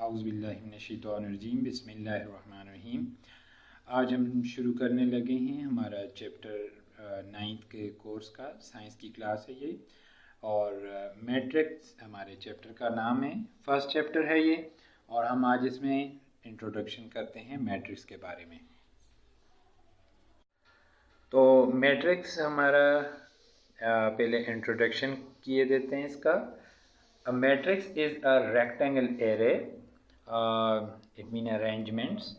औज़ुबिल्लाहिमिनश्शैतानिर्रजीम बिस्मिल्लाहिर्रहमानिर्रहीम। आज हम शुरू करने लगे हैं हमारा चैप्टर 9th के कोर्स का, साइंस की क्लास है ये, और मैट्रिक्स हमारे चैप्टर का नाम है। फर्स्ट चैप्टर है ये, और हम आज इसमें इंट्रोडक्शन करते हैं मैट्रिक्स के बारे में। तो मैट्रिक्स हमारा पहले इंट्रोडक्शन किए देते हैं इसका। A matrix is a rectangle array, it means arrangements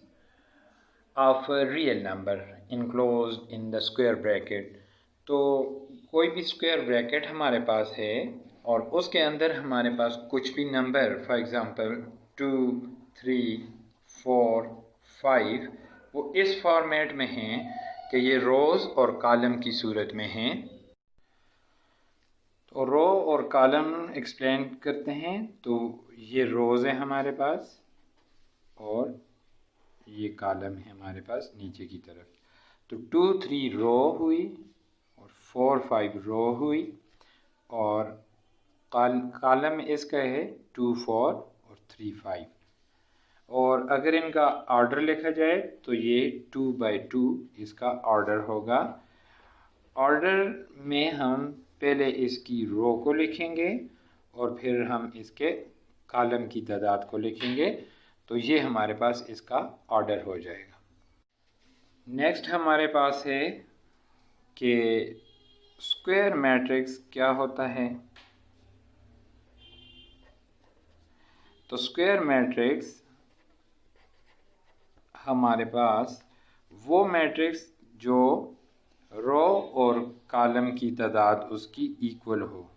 of a real number enclosed in the square bracket। तो कोई भी स्क्वायर ब्रैकेट हमारे पास है और उसके अंदर हमारे पास कुछ भी नंबर, फॉर एग्जांपल 2, 3, 4, 5, वो इस फॉर्मेट में हैं कि ये रोज़ और कॉलम की सूरत में हैं। तो रो और कॉलम एक्सप्लेन करते हैं। तो ये रोज़ है हमारे पास और ये कॉलम है हमारे पास नीचे की तरफ। तो 2, 3 रो हुई और 4, 5 रो हुई, और कॉलम इसका है 2, 4 और 3, 5। और अगर इनका ऑर्डर लिखा जाए तो ये 2 by 2 इसका ऑर्डर होगा। ऑर्डर में हम पहले इसकी रो को लिखेंगे और फिर हम इसके कॉलम की तादाद को लिखेंगे, तो ये हमारे पास इसका ऑर्डर हो जाएगा। नेक्स्ट हमारे पास है कि स्क्वायर मैट्रिक्स क्या होता है। तो स्क्वायर मैट्रिक्स हमारे पास वो मैट्रिक्स जो रो और कॉलम की तादाद उसकी इक्वल हो,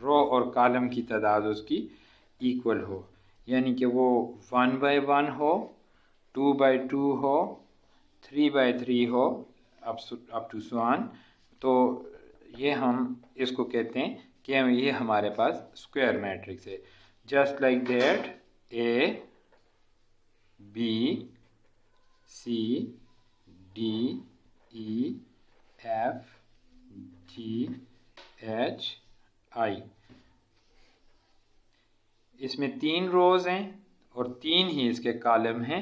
रो और कॉलम की तादाद उसकी इक्वल हो, यानी कि वो 1 by 1 हो, 2 by 2 हो, 3 by 3 हो, अप टू सो ऑन। तो ये हम इसको कहते हैं कि ये हमारे पास स्क्वायर मैट्रिक्स है। Just like that A, B, C, D, E, F, G, H, I। इसमें 3 रोज़ हैं और 3 ही इसके कॉलम हैं।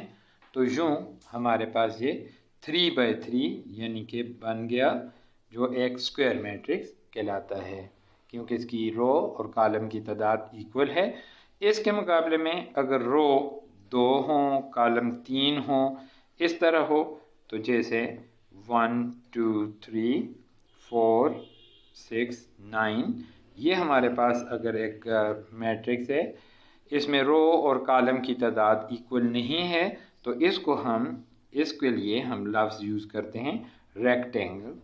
तो यूँ हमारे पास ये 3 by 3 यानी कि बन गया, जो एक स्क्वायर मैट्रिक्स कहलाता है, क्योंकि इसकी रो और कॉलम की तादाद इक्वल है। इसके मुकाबले में अगर रो 2 हों, कॉलम 3 हों, इस तरह हो, तो जैसे 1, 2, 3, 4, 6, 9, ये हमारे पास अगर एक मैट्रिक्स है, इसमें रो और कॉलम की तादाद इक्वल नहीं है, तो इसके लिए हम लफ्ज़ यूज़ करते हैं रेक्टेंगल।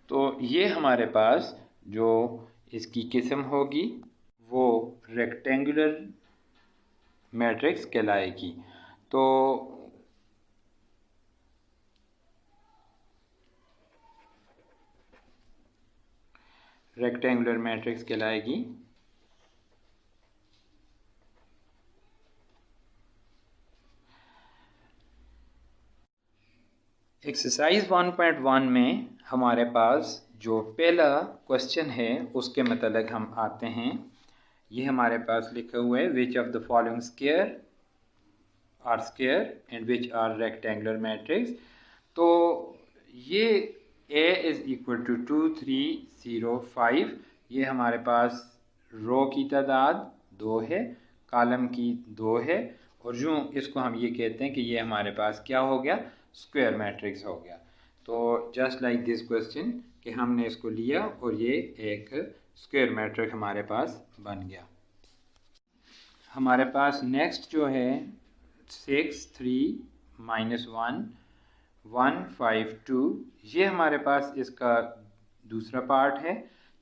तो ये हमारे पास जो इसकी किस्म होगी वो रेक्टेंगुलर मैट्रिक्स कहलाएगी। तो रेक्टेंगुलर मैट्रिक्स कहलाएगी। एक्सरसाइज 1.1 में हमारे पास जो पहला क्वेश्चन है उसके मतलब हम आते हैं। ये हमारे पास लिखा हुआ है, which of the following square and which are rectangular matrix. तो ये A इज़ इक्वल टू 2, 3, 0, 5, ये हमारे पास रो की तादाद 2 है, कॉलम की 2 है, और यूँ इसको हम ये कहते हैं कि ये हमारे पास क्या हो गया, स्क्वायर मैट्रिक्स हो गया। तो जस्ट लाइक दिस क्वेश्चन कि हमने इसको लिया और ये एक स्क्वायर मैट्रिक्स हमारे पास बन गया। हमारे पास नेक्स्ट जो है 6, 3, -1, 1, 5, 2, ये हमारे पास इसका दूसरा पार्ट है।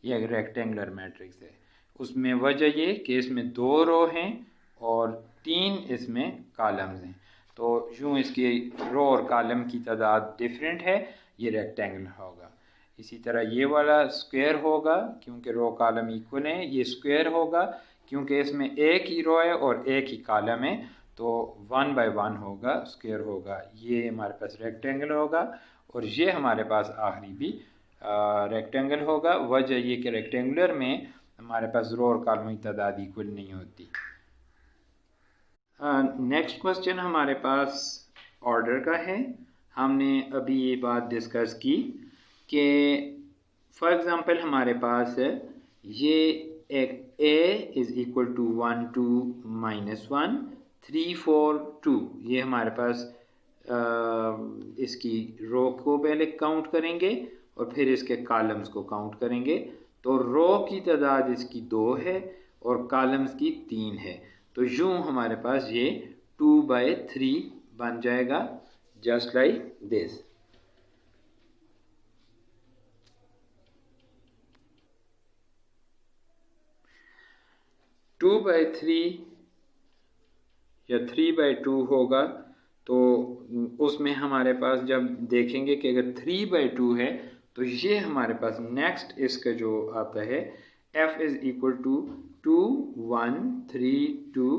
ये एक रेक्टेंगुलर मैट्रिक्स है। उसमें वजह ये कि इसमें 2 रो हैं और 3 इसमें कॉलम्स हैं। तो यूँ इसकी रो और कॉलम की तादाद डिफरेंट है, ये रेक्टेंगुलर होगा। इसी तरह ये वाला स्क्वायर होगा, क्योंकि रो कॉलम इक्वल हैं। ये स्क्वायर होगा क्योंकि इसमें एक ही रो है और एक ही कॉलम है, तो 1 by 1 होगा, स्क्वायर होगा। ये हमारे पास रेक्टेंगल होगा, और ये हमारे पास आखिरी भी रेक्टेंगल होगा। वजह ये कि रेक्टेंगुलर में हमारे पास रो और कॉलमों की तादाद इक्वल नहीं होती। नेक्स्ट क्वेश्चन हमारे पास ऑर्डर का है। हमने अभी ये बात डिस्कस की कि फॉर एग्ज़ाम्पल हमारे पास ये एक a इज़ इक्वल टू 1 2 -1 3 4 2, ये हमारे पास इसकी रो को पहले काउंट करेंगे और फिर इसके कॉलम्स को काउंट करेंगे। तो रो की तादाद इसकी 2 है और कॉलम्स की 3 है। तो यूं हमारे पास ये 2/3 बन जाएगा, just like this. Two by three या 3/2 होगा, तो उसमें हमारे पास जब देखेंगे कि अगर 3/2 है तो ये हमारे पास नेक्स्ट इसका जो आता है f इज़ इक्वल टू 2 1 3 2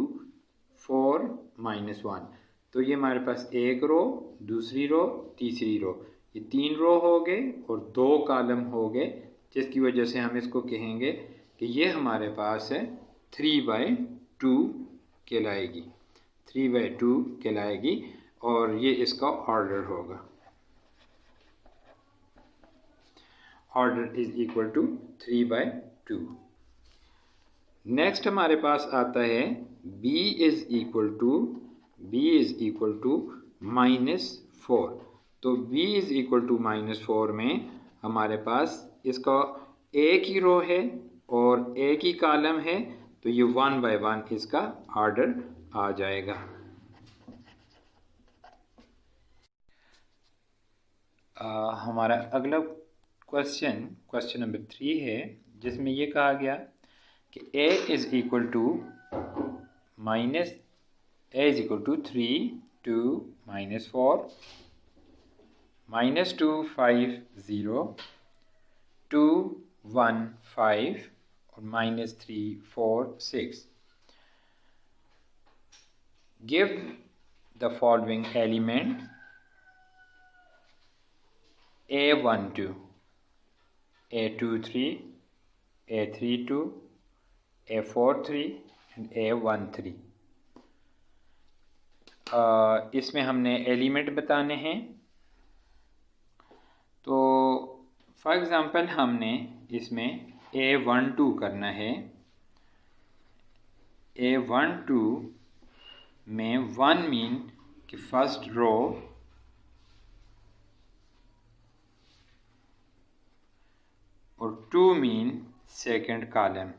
4 -1। तो ये हमारे पास एक रो, दूसरी रो, तीसरी रो, ये 3 रो हो गए और 2 कॉलम हो गए, जिसकी वजह से हम इसको कहेंगे कि ये हमारे पास है 3/2 कहलाएगी, 3/2 कहलाएगी और ये इसका ऑर्डर होगा। Order is equal to 3/2। Next हमारे पास आता है b इज इक्वल टू -4। तो b इज इक्वल टू -4 में हमारे पास इसका एक ही रो है और एक ही कॉलम है, तो ये 1 बाय 1 इसका ऑर्डर आ जाएगा। हमारा अगला क्वेश्चन नंबर 3 है, जिसमें ये कहा गया कि a इज़ इक्वल टू 3 2 -4 -2 5 0 2 1 5 और -3 4 6। Give the following element A12, A23, A32, A43 and A13। इसमें हमने एलिमेंट बताने हैं। तो फॉर एग्ज़ाम्पल हमने इसमें A12 करना है। A12 में 1 मीन कि फर्स्ट रो और 2 mean second column.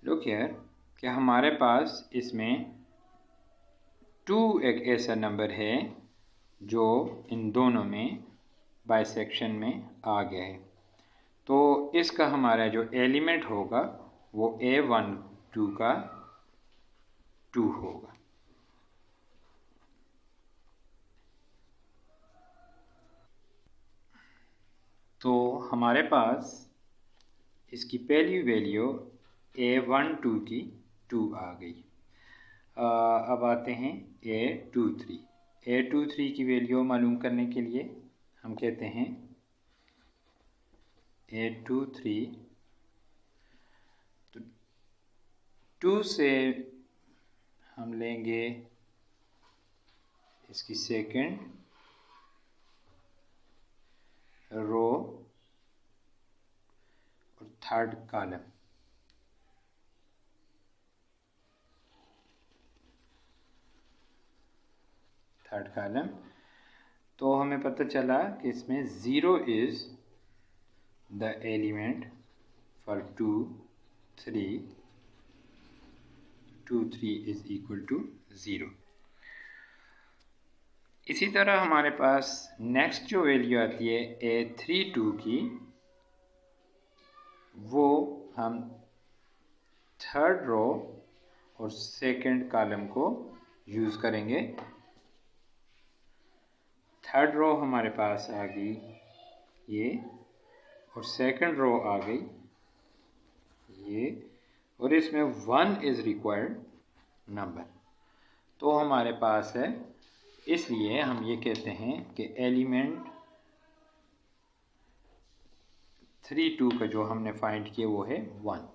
Look here कि हमारे पास इसमें 2 एक ऐसा नंबर है जो इन दोनों में बाइसेक्शन में आ गया है। तो इसका हमारा जो एलिमेंट होगा वो A12 का 2 होगा। तो हमारे पास इसकी पहली वैल्यू A12 की 2 आ गई। अब आते हैं A23 की वैल्यू मालूम करने के लिए हम कहते हैं A23, तो 2 से हम लेंगे इसकी सेकंड रो और थर्ड कॉलम। तो हमें पता चला कि इसमें 0 is the element for 2 3 is equal to 0। इसी तरह हमारे पास नेक्स्ट जो वैल्यू आती है A32 की, वो हम थर्ड रो और सेकंड कॉलम को यूज़ करेंगे। थर्ड रो हमारे पास आ गई ये और सेकंड रो आ गई ये, और इसमें 1 इज़ रिक्वायर्ड नंबर। तो हमारे पास है, इसलिए हम ये कहते हैं कि एलिमेंट 3 2 का जो हमने फाइंड किया वो है 1।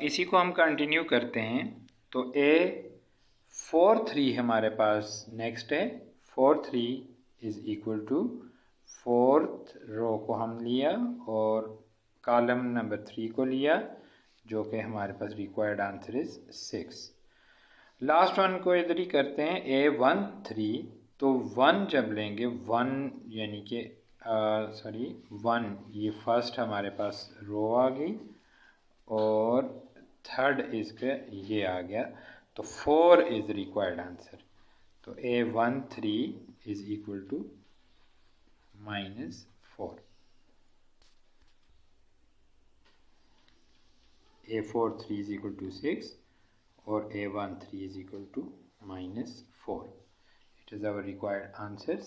इसी को हम कंटिन्यू करते हैं। तो ए 4 3 हमारे पास नेक्स्ट है। 4 3 इज़ इक्वल टू 4th रो को हम लिया और कॉलम नंबर 3 को लिया, जो कि हमारे पास required answer is 6। Last one को इधर ही करते हैं। ए 1 3, तो 1 जब लेंगे 1 यानी कि 1 ये फर्स्ट हमारे पास रो आ गई और थर्ड इसका ये आ गया, तो 4 इज़ रिक्वायर्ड आंसर। तो A 1 3 is equal to -4। A 4 3 is equal to 6 और A 1 3 is equal to -4। It is our required answers.